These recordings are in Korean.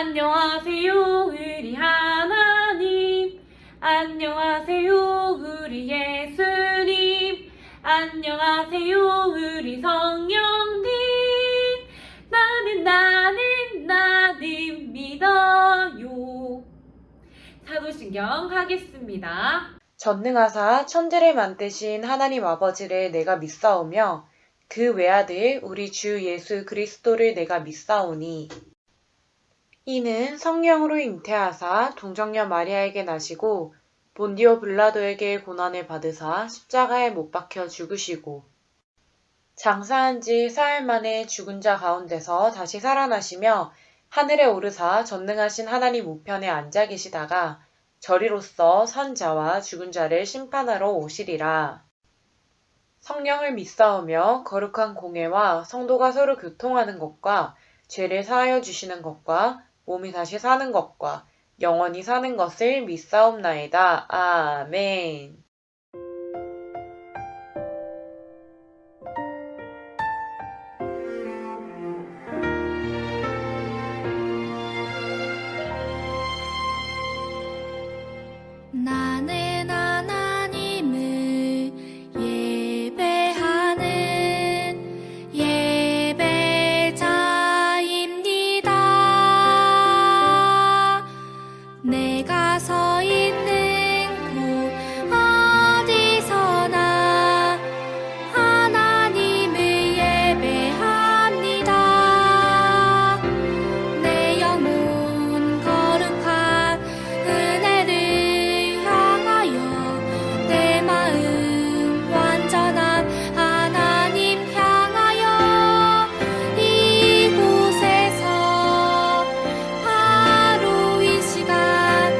안녕하세요 우리 하나님, 안녕하세요 우리 예수님, 안녕하세요 우리 성령님. 나는 믿어요. 사도신경 하겠습니다. 전능하사 천지를 만드신 하나님 아버지를 내가 믿사오며 그 외아들 우리 주 예수 그리스도를 내가 믿사오니 이는 성령으로 잉태하사 동정녀 마리아에게 나시고 본디오 빌라도에게 고난을 받으사 십자가에 못 박혀 죽으시고 장사한 지 사흘 만에 죽은 자 가운데서 다시 살아나시며 하늘에 오르사 전능하신 하나님 우편에 앉아 계시다가 저리로서 산 자와 죽은 자를 심판하러 오시리라. 성령을 믿사오며 거룩한 공예와 성도가 서로 교통하는 것과 죄를 사하여 주시는 것과 몸이 다시 사는 것과 영원히 사는 것을 믿사옵나이다. 아멘. 나는 하나님을 예배하는 예배자입니다. 내가 서 있는 곳 어디서나 하나님을 예배합니다. 내 영혼 거룩한 은혜를 향하여 내 마음 완전한 하나님 향하여 이곳에서 바로 이 시간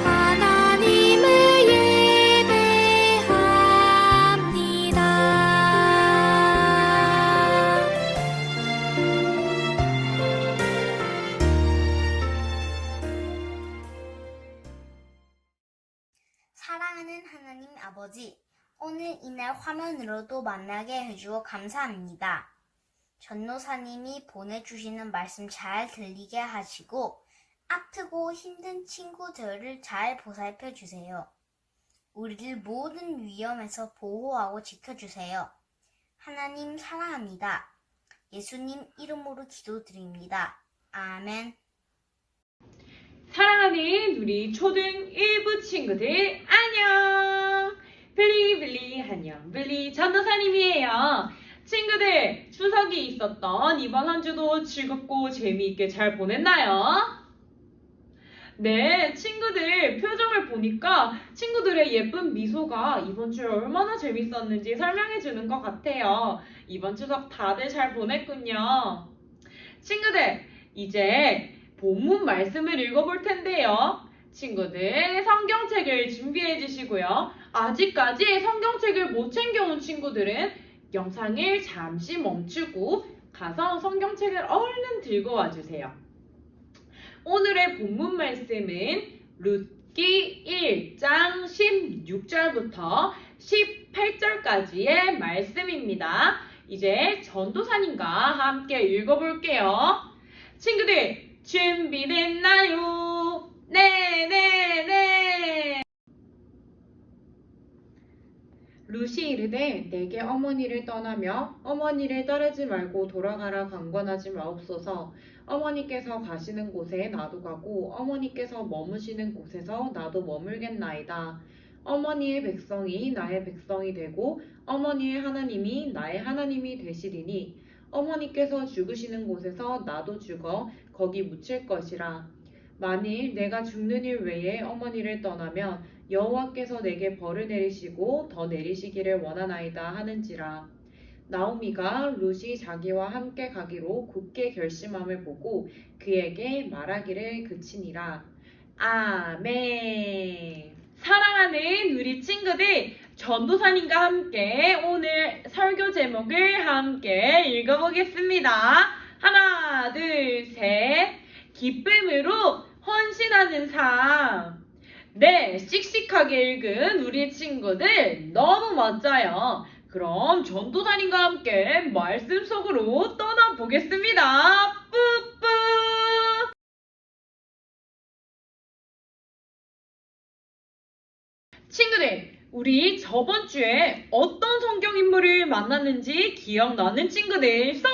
하나님을 예배합니다. 사랑하는 하나님 아버지, 오늘 이날 화면으로도 만나게 해주어 감사합니다. 전도사님이 보내주시는 말씀 잘 들리게 하시고 아프고 힘든 친구들을 잘 보살펴 주세요. 우리를 모든 위험에서 보호하고 지켜주세요. 하나님 사랑합니다. 예수님 이름으로 기도드립니다. 아멘. 사랑하는 우리 초등 1부 친구들 안녕. 블리블리 안녕 블리 전도사님이에요. 친구들, 추석이 있었던 이번 한 주도 즐겁고 재미있게 잘 보냈나요? 네, 친구들 표정을 보니까 친구들의 예쁜 미소가 이번 주에 얼마나 재밌었는지 설명해 주는 것 같아요. 이번 추석 다들 잘 보냈군요. 친구들, 이제 본문 말씀을 읽어볼 텐데요. 친구들, 성경책을 준비해 주시고요. 아직까지 성경책을 못 챙겨온 친구들은 영상을 잠시 멈추고 가서 성경책을 얼른 들고 와주세요. 오늘의 본문 말씀은 룻기 1장 16절부터 18절까지의 말씀입니다. 이제 전도사님과 함께 읽어볼게요. 친구들, 준비됐나요? 네. 룻이 이르되 내게 어머니를 떠나며 어머니를 따르지 말고 돌아가라 강권하지 마옵소서. 어머니께서 가시는 곳에 나도 가고 어머니께서 머무시는 곳에서 나도 머물겠나이다. 어머니의 백성이 나의 백성이 되고 어머니의 하나님이 나의 하나님이 되시리니 어머니께서 죽으시는 곳에서 나도 죽어 거기 묻힐 것이라. 만일 내가 죽는 일 외에 어머니를 떠나면 여호와께서 내게 벌을 내리시고 더 내리시기를 원하나이다 하는지라. 나오미가 룻이 자기와 함께 가기로 굳게 결심함을 보고 그에게 말하기를 그치니라. 아멘. 사랑하는 우리 친구들, 전도사님과 함께 오늘 설교 제목을 함께 읽어보겠습니다. 하나, 둘, 셋. 기쁨으로 헌신하는 삶. 네, 씩씩하게 읽은 우리 친구들 너무 멋져요. 그럼 전도사님과 함께 말씀 속으로 떠나보겠습니다. 뿌뿌! 우리 저번 주에 어떤 성경 인물을 만났는지 기억나는 친구들 손!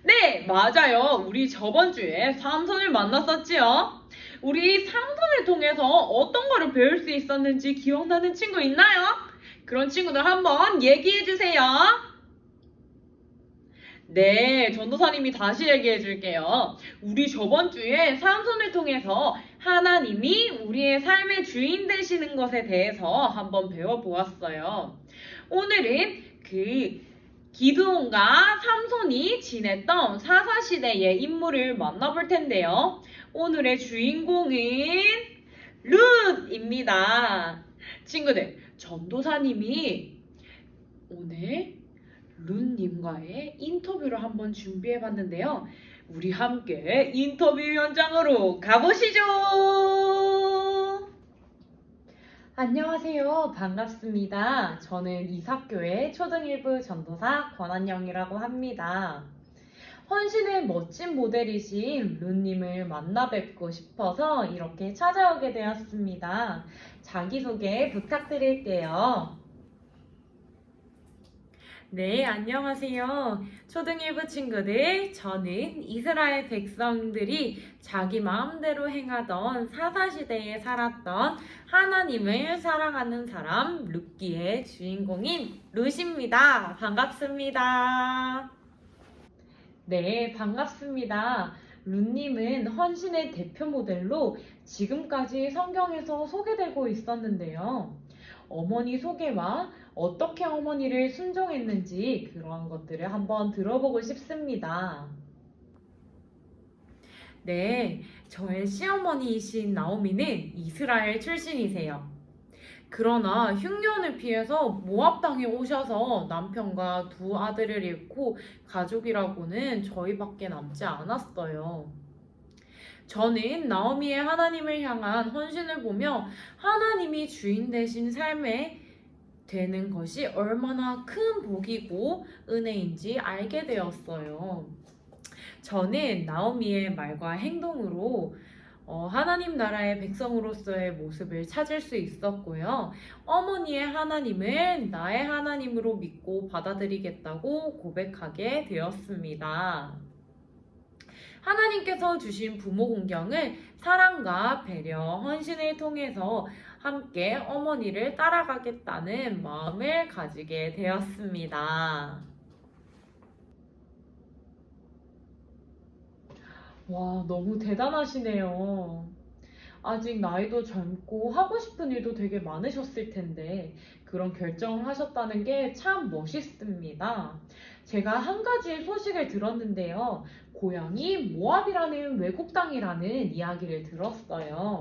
네, 맞아요. 우리 저번 주에 삼손을 만났었지요. 우리 삼손을 통해서 어떤 거를 배울 수 있었는지 기억나는 친구 있나요? 그런 친구들 한번 얘기해 주세요. 네, 전도사님이 다시 얘기해 줄게요. 우리 저번 주에 삼손을 통해서 하나님이 우리의 삶의 주인 되시는 것에 대해서 한번 배워보았어요. 오늘은 그 기드온과 삼손이 지냈던 사사시대의 인물을 만나볼 텐데요. 오늘의 주인공은 룻입니다. 친구들, 전도사님이 오늘 룬님과의 인터뷰를 한번 준비해봤는데요. 우리 함께 인터뷰 현장으로 가보시죠. 안녕하세요. 반갑습니다. 저는 이삭교회 초등일부 전도사 권한영이라고 합니다. 헌신의 멋진 모델이신 룬님을 만나 뵙고 싶어서 이렇게 찾아오게 되었습니다. 자기소개 부탁드릴게요. 네, 안녕하세요. 초등일부 친구들, 저는 이스라엘 백성들이 자기 마음대로 행하던 사사시대에 살았던 하나님을 사랑하는 사람 룻기의 주인공인 룻입니다. 반갑습니다. 네, 반갑습니다. 룻님은 헌신의 대표 모델로 지금까지 성경에서 소개되고 있었는데요. 어머니 소개와 어떻게 어머니를 순종했는지 그러한 것들을 한번 들어보고 싶습니다. 네, 저의 시어머니이신 나오미는 이스라엘 출신이세요. 그러나 흉년을 피해서 모압 땅에 오셔서 남편과 두 아들을 잃고 가족이라고는 저희밖에 남지 않았어요. 저는 나오미의 하나님을 향한 헌신을 보며 하나님이 주인 되신 삶에 되는 것이 얼마나 큰 복이고 은혜인지 알게 되었어요. 저는 나오미의 말과 행동으로 하나님 나라의 백성으로서의 모습을 찾을 수 있었고요. 어머니의 하나님을 나의 하나님으로 믿고 받아들이겠다고 고백하게 되었습니다. 하나님께서 주신 부모 공경을 사랑과 배려, 헌신을 통해서 함께 어머니를 따라가겠다는 마음을 가지게 되었습니다. 와, 너무 대단하시네요. 아직 나이도 젊고 하고 싶은 일도 되게 많으셨을 텐데 그런 결정을 하셨다는 게 참 멋있습니다. 제가 한 가지 소식을 들었는데요. 고향이 모압이라는 외국 땅이라는 이야기를 들었어요.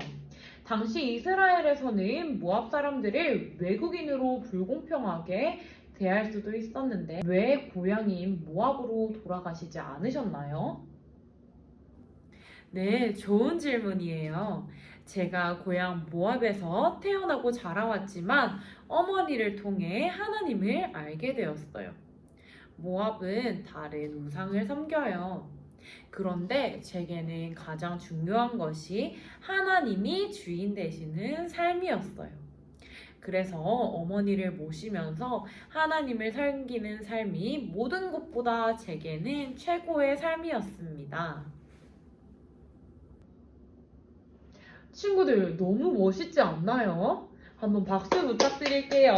당시 이스라엘에서는 모압 사람들을 외국인으로 불공평하게 대할 수도 있었는데 왜 고향인 모압으로 돌아가시지 않으셨나요? 네, 좋은 질문이에요. 제가 고향 모압에서 태어나고 자라왔지만 어머니를 통해 하나님을 알게 되었어요. 모압은 다른 우상을 섬겨요. 그런데 제게는 가장 중요한 것이 하나님이 주인 되시는 삶이었어요. 그래서 어머니를 모시면서 하나님을 섬기는 삶이 모든 것보다 제게는 최고의 삶이었습니다. 친구들 너무 멋있지 않나요? 한번 박수 부탁드릴게요.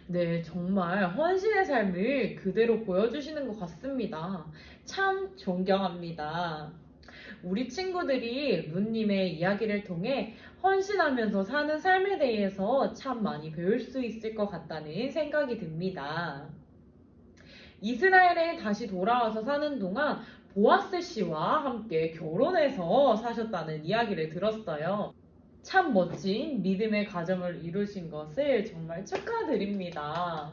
네, 정말 헌신의 삶을 그대로 보여주시는 것 같습니다. 참 존경합니다. 우리 친구들이 룬님의 이야기를 통해 헌신하면서 사는 삶에 대해서 참 많이 배울 수 있을 것 같다는 생각이 듭니다. 이스라엘에 다시 돌아와서 사는 동안 보아스 씨와 함께 결혼해서 사셨다는 이야기를 들었어요. 참 멋진 믿음의 가정을 이루신 것을 정말 축하드립니다.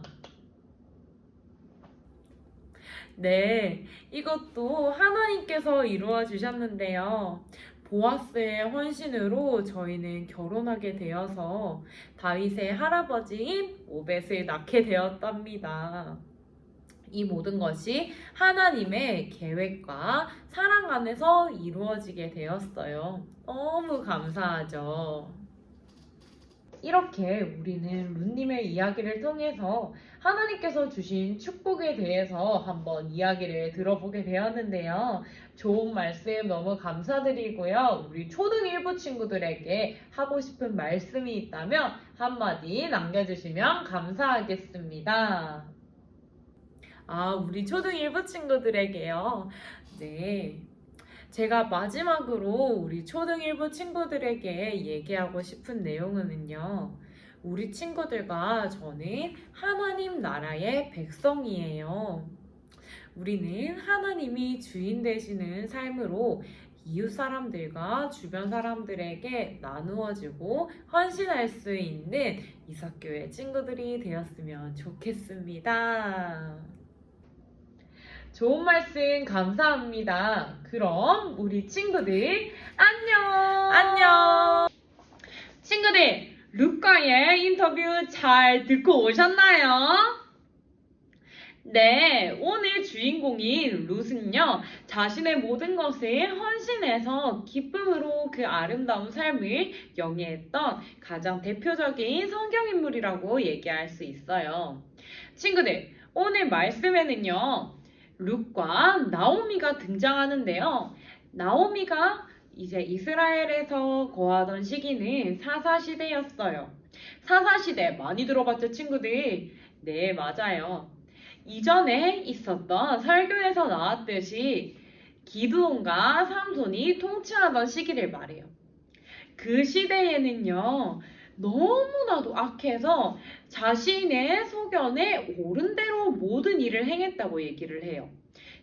네, 이것도 하나님께서 이루어 주셨는데요. 보아스의 헌신으로 저희는 결혼하게 되어서 다윗의 할아버지인 오벳을 낳게 되었답니다. 이 모든 것이 하나님의 계획과 사랑 안에서 이루어지게 되었어요. 너무 감사하죠. 이렇게 우리는 룬님의 이야기를 통해서 하나님께서 주신 축복에 대해서 한번 이야기를 들어보게 되었는데요. 좋은 말씀 너무 감사드리고요. 우리 초등 1부 친구들에게 하고 싶은 말씀이 있다면 한마디 남겨주시면 감사하겠습니다. 우리 초등 1부 친구들에게요. 네. 제가 마지막으로 우리 초등 1부 친구들에게 얘기하고 싶은 내용은요. 우리 친구들과 저는 하나님 나라의 백성이에요. 우리는 하나님이 주인 되시는 삶으로 이웃 사람들과 주변 사람들에게 나누어주고 헌신할 수 있는 이삭교회 친구들이 되었으면 좋겠습니다. 좋은 말씀 감사합니다. 그럼 우리 친구들 안녕! 친구들, 루카의 인터뷰 잘 듣고 오셨나요? 네, 오늘 주인공인 룻은요, 자신의 모든 것을 헌신해서 기쁨으로 그 아름다운 삶을 영위했던 가장 대표적인 성경인물이라고 얘기할 수 있어요. 친구들, 오늘 말씀에는요, 룻과 나오미가 등장하는데요. 나오미가 이제 이스라엘에서 거하던 시기는 사사시대였어요. 사사시대 많이 들어봤죠, 친구들? 네, 맞아요. 이전에 있었던 설교에서 나왔듯이 기드온과 삼손이 통치하던 시기를 말해요. 그 시대에는요, 너무나도 악해서 자신의 소견에 옳은 대로 모든 일을 행했다고 얘기를 해요.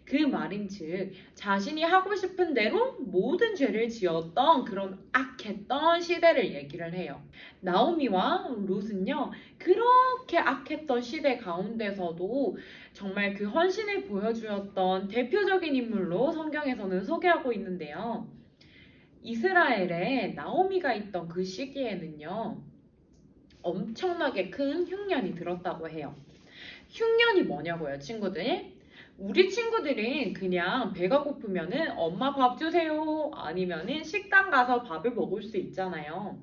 그 말인즉 자신이 하고 싶은 대로 모든 죄를 지었던 그런 악했던 시대를 얘기를 해요. 나오미와 룻은요, 그렇게 악했던 시대 가운데서도 정말 그 헌신을 보여주었던 대표적인 인물로 성경에서는 소개하고 있는데요. 이스라엘에 나오미가 있던 그 시기에는요, 엄청나게 큰 흉년이 들었다고 해요. 흉년이 뭐냐고요, 친구들? 우리 친구들은 그냥 배가 고프면은 엄마 밥 주세요, 아니면은 식당 가서 밥을 먹을 수 있잖아요.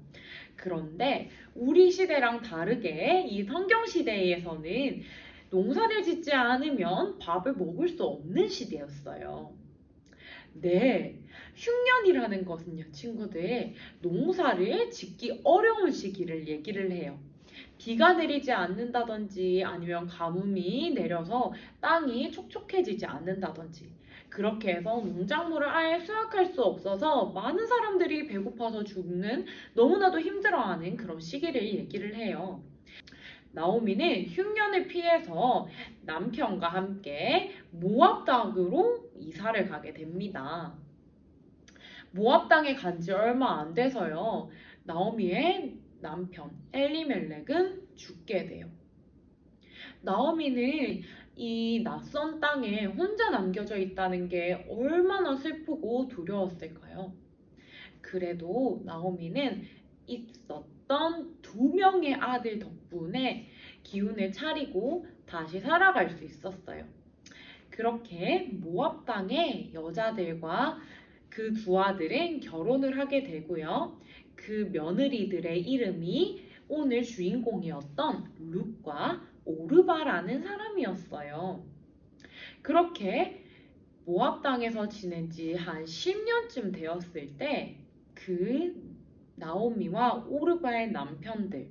그런데 우리 시대랑 다르게 이 성경 시대에서는 농사를 짓지 않으면 밥을 먹을 수 없는 시대였어요. 네, 흉년이라는 것은요, 친구들, 농사를 짓기 어려운 시기를 얘기를 해요. 비가 내리지 않는다든지 아니면 가뭄이 내려서 땅이 촉촉해지지 않는다든지 그렇게 해서 농작물을 아예 수확할 수 없어서 많은 사람들이 배고파서 죽는 너무나도 힘들어하는 그런 시기를 얘기를 해요. 나오미는 흉년을 피해서 남편과 함께 모압 땅으로 이사를 가게 됩니다. 모압 땅에 간 지 얼마 안 돼서요. 나오미의 남편 엘리멜렉은 죽게 돼요. 나오미는 이 낯선 땅에 혼자 남겨져 있다는 게 얼마나 슬프고 두려웠을까요? 그래도 나오미는 있었던 2명의 아들 덕분에 기운을 차리고 다시 살아갈 수 있었어요. 그렇게 모압 땅의 여자들과 그 2아들은 결혼을 하게 되고요. 그 며느리들의 이름이 오늘 주인공이었던 룻과 오르바라는 사람이었어요. 그렇게 모압 땅에서 지낸 지 한 10년쯤 되었을 때 그 나오미와 오르바의 남편들,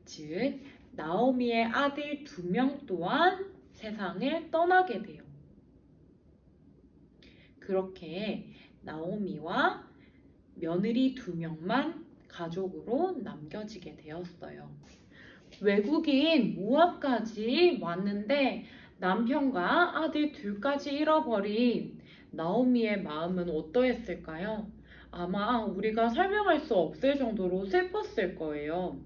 즉 나오미의 아들 2명 또한 세상을 떠나게 돼요. 그렇게 나오미와 며느리 2명만 가족으로 남겨지게 되었어요. 외국인 모압까지 왔는데 남편과 아들 둘까지 잃어버린 나오미의 마음은 어떠했을까요? 아마 우리가 설명할 수 없을 정도로 슬펐을 거예요.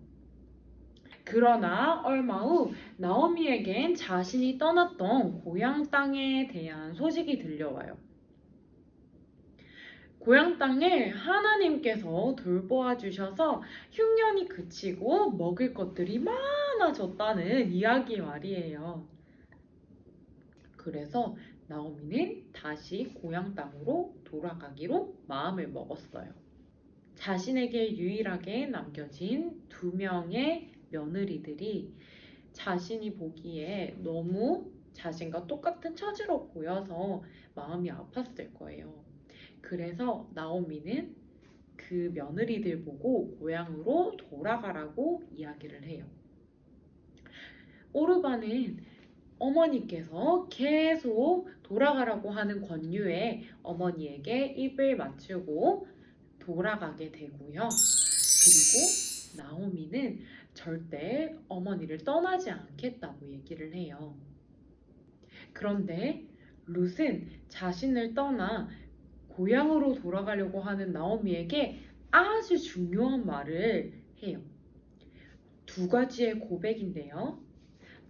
그러나 얼마 후 나오미에겐 자신이 떠났던 고향 땅에 대한 소식이 들려와요. 고향 땅을 하나님께서 돌보아 주셔서 흉년이 그치고 먹을 것들이 많아졌다는 이야기 말이에요. 그래서 나오미는 다시 고향 땅으로 돌아가기로 마음을 먹었어요. 자신에게 유일하게 남겨진 2명의 며느리들이 자신이 보기에 너무 자신과 똑같은 처지로 보여서 마음이 아팠을 거예요. 그래서 나오미는 그 며느리들 보고 고향으로 돌아가라고 이야기를 해요. 오르바는 어머니께서 계속 돌아가라고 하는 권유에 어머니에게 입을 맞추고 돌아가게 되고요. 그리고 나오미는 절대 어머니를 떠나지 않겠다고 얘기를 해요. 그런데 룻은 자신을 떠나 고향으로 돌아가려고 하는 나오미에게 아주 중요한 말을 해요. 2가지의 고백인데요.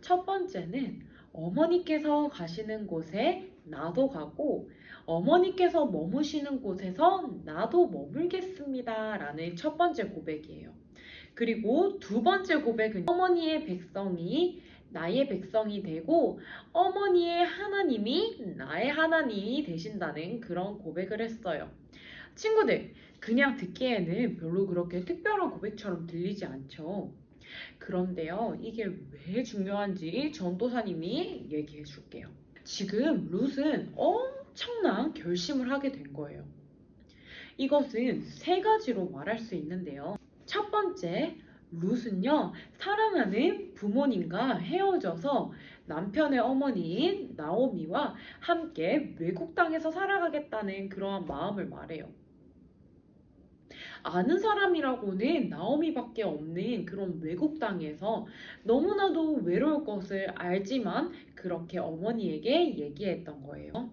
첫 번째는 어머니께서 가시는 곳에 나도 가고 어머니께서 머무시는 곳에서 나도 머물겠습니다 라는 첫 번째 고백이에요. 그리고 2번째 고백은 어머니의 백성이 나의 백성이 되고 어머니의 하나님이 나의 하나님이 되신다는 그런 고백을 했어요. 친구들, 그냥 듣기에는 별로 그렇게 특별한 고백처럼 들리지 않죠? 그런데요, 이게 왜 중요한지 전도사님이 얘기해 줄게요. 지금 룻은 엄청난 결심을 하게 된 거예요. 이것은 3가지로 말할 수 있는데요. 첫 번째, 룻은요, 사랑하는 부모님과 헤어져서 남편의 어머니인 나오미와 함께 외국 땅에서 살아가겠다는 그러한 마음을 말해요. 아는 사람이라고는 나오미밖에 없는 그런 외국 땅에서 너무나도 외로울 것을 알지만 그렇게 어머니에게 얘기했던 거예요.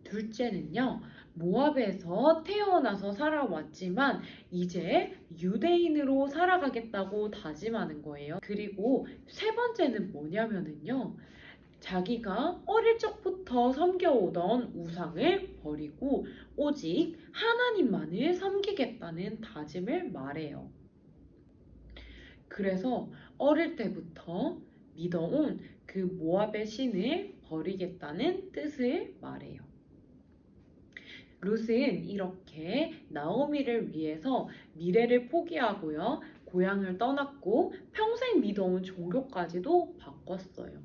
둘째는요, 모압에서 태어나서 살아왔지만 이제 유대인으로 살아가겠다고 다짐하는 거예요. 그리고 3번째는 뭐냐면요, 자기가 어릴 적부터 섬겨오던 우상을 버리고 오직 하나님만을 섬기겠다는 다짐을 말해요. 그래서 어릴 때부터 믿어온 그 모압의 신을 버리겠다는 뜻을 말해요. 룻은 이렇게 나오미를 위해서 미래를 포기하고요, 고향을 떠났고 평생 믿어온 종교까지도 바꿨어요.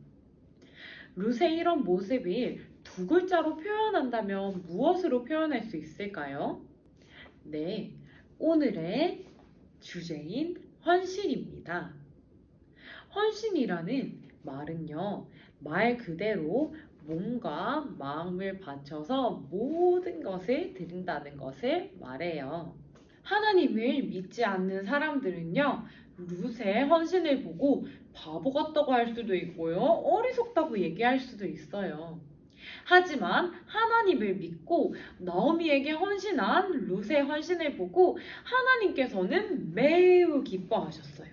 룻의 이런 모습을 2글자로 표현한다면 무엇으로 표현할 수 있을까요? 네, 오늘의 주제인 헌신입니다. 헌신이라는 말은요, 말 그대로 몸과 마음을 바쳐서 모든 것을 드린다는 것을 말해요. 하나님을 믿지 않는 사람들은요, 룻의 헌신을 보고 바보 같다고 할 수도 있고요, 어리석다고 얘기할 수도 있어요. 하지만 하나님을 믿고 나오미에게 헌신한 룻의 헌신을 보고 하나님께서는 매우 기뻐하셨어요.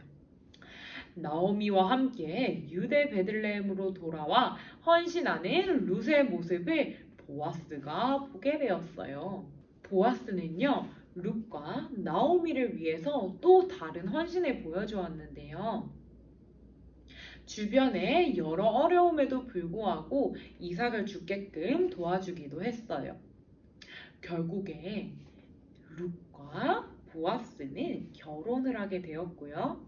나오미와 함께 유대 베들레헴으로 돌아와 헌신하는 룻의 모습을 보아스가 보게 되었어요. 보아스는요, 룻과 나오미를 위해서 또 다른 헌신을 보여주었는데요. 주변에 여러 어려움에도 불구하고 이삭을 죽게끔 도와주기도 했어요. 결국에 룻과 보아스는 결혼을 하게 되었고요.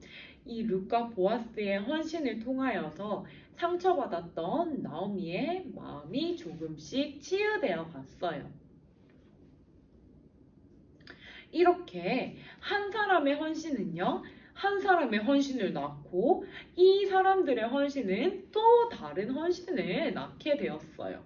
이 룻과 보아스의 헌신을 통하여서 상처받았던 나오미의 마음이 조금씩 치유되어 갔어요. 이렇게 한 사람의 헌신은요, 한 사람의 헌신을 낳고 이 사람들의 헌신은 또 다른 헌신을 낳게 되었어요.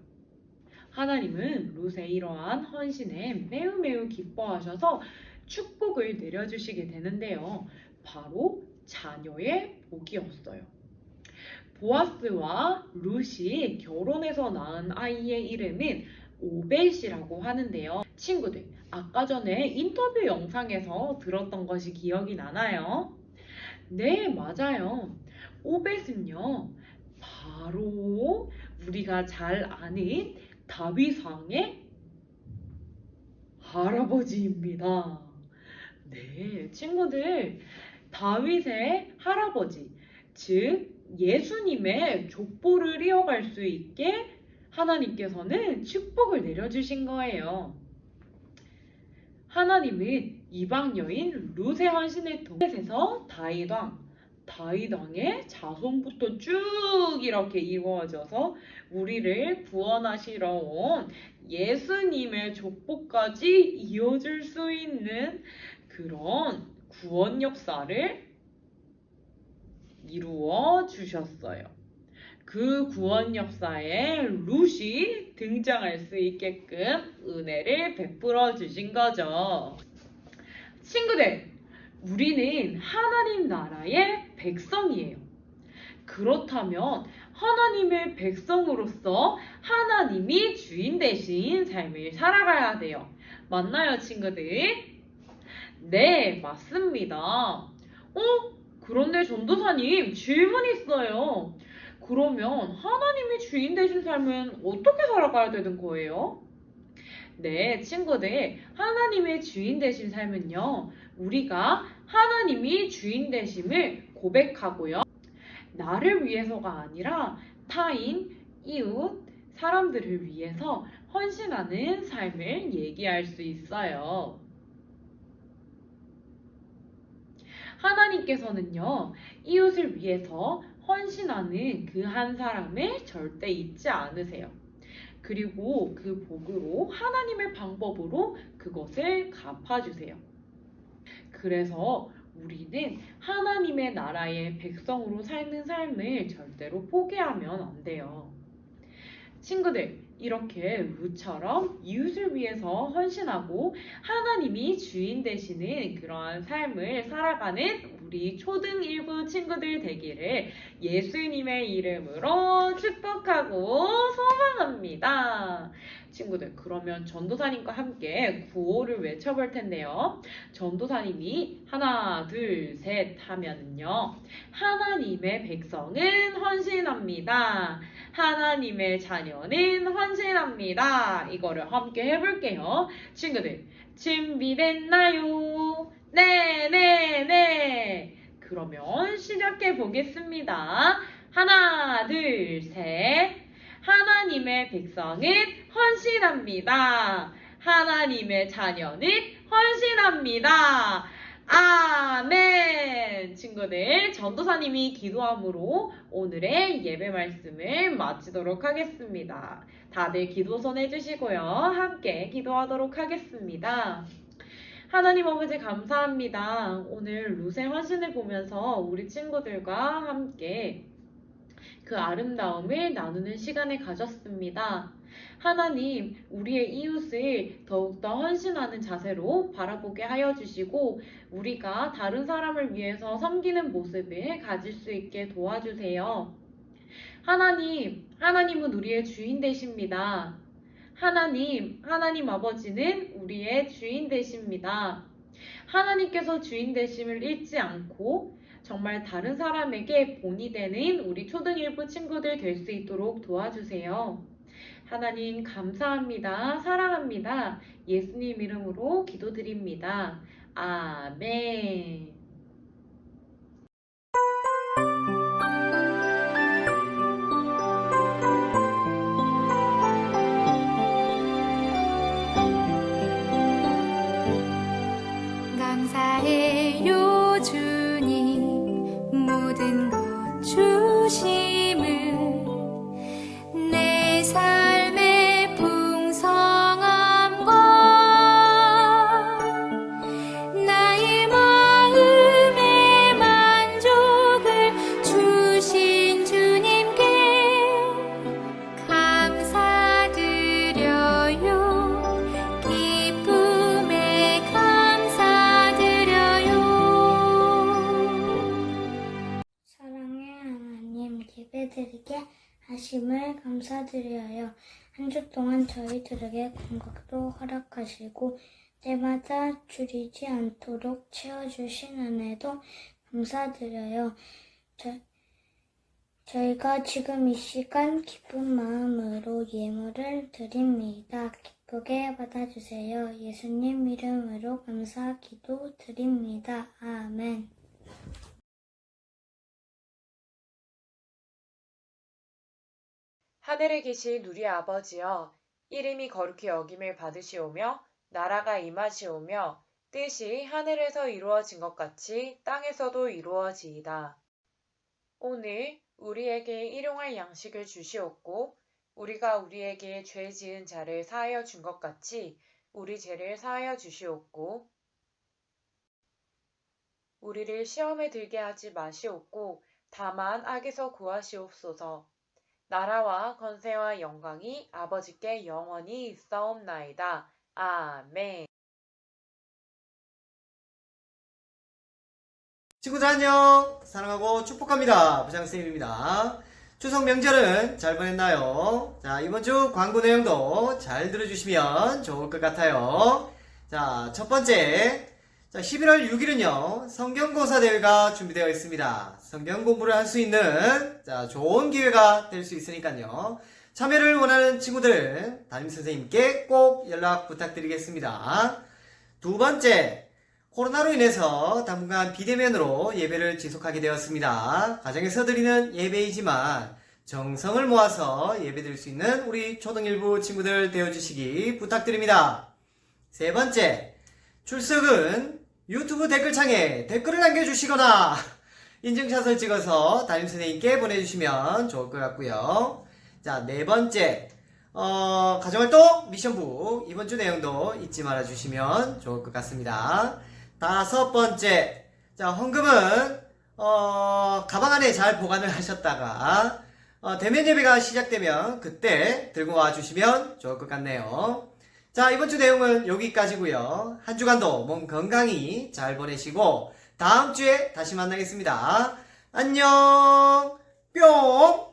하나님은 룻의 이러한 헌신에 매우 기뻐하셔서 축복을 내려주시게 되는데요. 바로 자녀의 복이었어요. 보아스와 룻이 결혼해서 낳은 아이의 이름은 오벳이라고 하는데요. 친구들, 아까 전에 인터뷰 영상에서 들었던 것이 기억이 나나요? 네, 맞아요. 오벳은요, 바로 우리가 잘 아는 다윗 왕의 할아버지입니다. 네, 친구들, 다윗의 할아버지, 즉 예수님의 족보를 이어갈 수 있게 하나님께서는 축복을 내려주신 거예요. 하나님은 이방 여인 룻의 헌신을 통해서 다윗왕의 자손부터 쭉 이렇게 이루어져서 우리를 구원하시러 온 예수님의 족보까지 이어질 수 있는 그런 구원 역사를 이루어 주셨어요. 그 구원 역사에 룻이 등장할 수 있게끔 은혜를 베풀어 주신 거죠. 친구들, 우리는 하나님 나라의 백성이에요. 그렇다면 하나님의 백성으로서 하나님이 주인 되신 삶을 살아가야 돼요. 맞나요, 친구들? 네, 맞습니다. 그런데 전도사님, 질문 있어요. 그러면 하나님이 주인 되신 삶은 어떻게 살아가야 되는 거예요? 네, 친구들, 하나님의 주인 되신 삶은요, 우리가 하나님이 주인 되심을 고백하고요. 나를 위해서가 아니라 타인, 이웃, 사람들을 위해서 헌신하는 삶을 얘기할 수 있어요. 하나님께서는요, 이웃을 위해서 헌신하는 그 한 사람을 절대 잊지 않으세요. 그리고 그 복으로 하나님의 방법으로 그것을 갚아주세요. 그래서 우리는 하나님의 나라의 백성으로 사는 삶을 절대로 포기하면 안 돼요. 친구들, 이렇게 룻처럼 이웃을 위해서 헌신하고 하나님이 주인 되시는 그러한 삶을 살아가는 우리 초등 1부 친구들 되기를 예수님의 이름으로 축복하고 소망합니다. 친구들, 그러면 전도사님과 함께 구호를 외쳐볼 텐데요. 전도사님이 하나, 둘, 셋 하면은요. 하나님의 백성은 헌신합니다. 하나님의 자녀는 헌신합니다. 이거를 함께 해볼게요. 친구들, 준비됐나요? 네. 그러면 시작해 보겠습니다. 하나, 둘, 셋. 하나님의 백성은 헌신합니다. 하나님의 자녀는 헌신합니다. 아멘! 친구들, 전도사님이 기도함으로 오늘의 예배 말씀을 마치도록 하겠습니다. 다들 기도 손 해주시고요. 함께 기도하도록 하겠습니다. 하나님 아버지 감사합니다. 오늘 룻의 헌신을 보면서 우리 친구들과 함께 그 아름다움을 나누는 시간을 가졌습니다. 하나님, 우리의 이웃을 더욱더 헌신하는 자세로 바라보게 하여 주시고 우리가 다른 사람을 위해서 섬기는 모습을 가질 수 있게 도와주세요. 하나님은 우리의 주인 되십니다. 하나님 아버지는 우리의 주인 되십니다. 하나님께서 주인 되심을 잊지 않고 정말 다른 사람에게 본이 되는 우리 초등 1부 친구들 될 수 있도록 도와주세요. 하나님 감사합니다. 사랑합니다. 예수님 이름으로 기도드립니다. 아멘. 감사해요 주님 모든 것 주심을 내 삶의 풍성함과 나의 마음의 만족을 주신 주님께 감사드려요. 기쁨에 감사드려요. 사랑의 하나님, 예배드리게 하심을 감사드려요. 한 주 동안 저희들에게 건강도 허락하시고 때마다 줄이지 않도록 채워주신 은혜도 감사드려요. 저희가 지금 이 시간 기쁜 마음으로 예물을 드립니다. 기쁘게 받아주세요. 예수님 이름으로 감사 기도 드립니다. 아멘. 하늘에 계신 우리 아버지여, 이름이 거룩히 여김을 받으시오며 나라가 임하시오며 뜻이 하늘에서 이루어진 것 같이 땅에서도 이루어지이다. 오늘 우리에게 일용할 양식을 주시옵고 우리가 우리에게 죄 지은 자를 사하여 준 것 같이 우리 죄를 사하여 주시옵고 우리를 시험에 들게 하지 마시옵고 다만 악에서 구하시옵소서. 나라와 권세와 영광이 아버지께 영원히 있사옵나이다. 아멘. 친구들 안녕! 사랑하고 축복합니다. 부장쌤입니다. 추석 명절은 잘 보냈나요? 자, 이번 주 광고 내용도 잘 들어주시면 좋을 것 같아요. 자, 첫 번째. 자, 11월 6일은요, 성경고사 대회가 준비되어 있습니다. 성경 공부를 할 수 있는, 자, 좋은 기회가 될 수 있으니까요. 참여를 원하는 친구들은 담임선생님께 꼭 연락 부탁드리겠습니다. 두 번째. 코로나로 인해서 당분간 비대면으로 예배를 지속하게 되었습니다. 가정에서 드리는 예배이지만 정성을 모아서 예배드릴 수 있는 우리 초등일부 친구들 되어주시기 부탁드립니다. 세 번째, 출석은 유튜브 댓글창에 댓글을 남겨주시거나 인증샷을 찍어서 담임선생님께 보내주시면 좋을 것 같고요. 자, 네 번째, 가정활동 미션북 이번 주 내용도 잊지 말아주시면 좋을 것 같습니다. 다섯 번째, 자, 헌금은 가방 안에 잘 보관을 하셨다가 대면 예배가 시작되면 그때 들고 와주시면 좋을 것 같네요. 자, 이번 주 내용은 여기까지고요. 한 주간도 몸 건강히 잘 보내시고 다음 주에 다시 만나겠습니다. 안녕 뿅.